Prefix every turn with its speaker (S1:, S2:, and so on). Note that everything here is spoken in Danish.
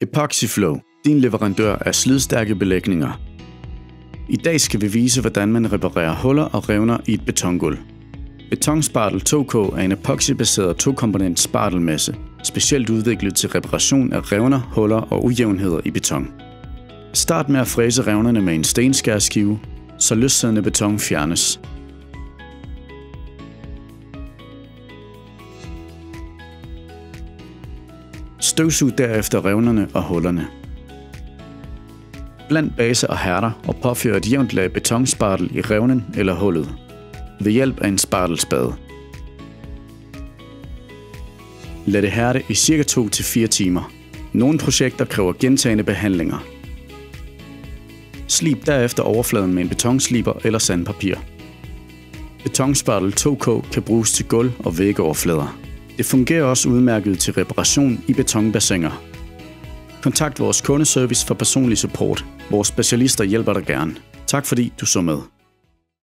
S1: Epoxy Flow, din leverandør af slidstærke belægninger. I dag skal vi vise, hvordan man reparerer huller og revner i et betongulv. Betonspartel 2K er en epoxybaseret tokomponent spartelmasse, specielt udviklet til reparation af revner, huller og ujævnheder i beton. Start med at fræse revnerne med en stenskærskive, så løssiddende beton fjernes. Støvsug derefter revnerne og hullerne. Bland base og hærder og påfør et jævnt lag betonspartel i revnen eller hullet ved hjælp af en spartelspade. Lad det hærde i ca. 2 til 4 timer. Nogle projekter kræver gentagne behandlinger. Slib derefter overfladen med en betonsliber eller sandpapir. Betonspartel 2K kan bruges til gulv- og væggeoverflader. Det fungerer også udmærket til reparation i betonbassiner. Kontakt vores kundeservice for personlig support. Vores specialister hjælper dig gerne. Tak fordi du så med.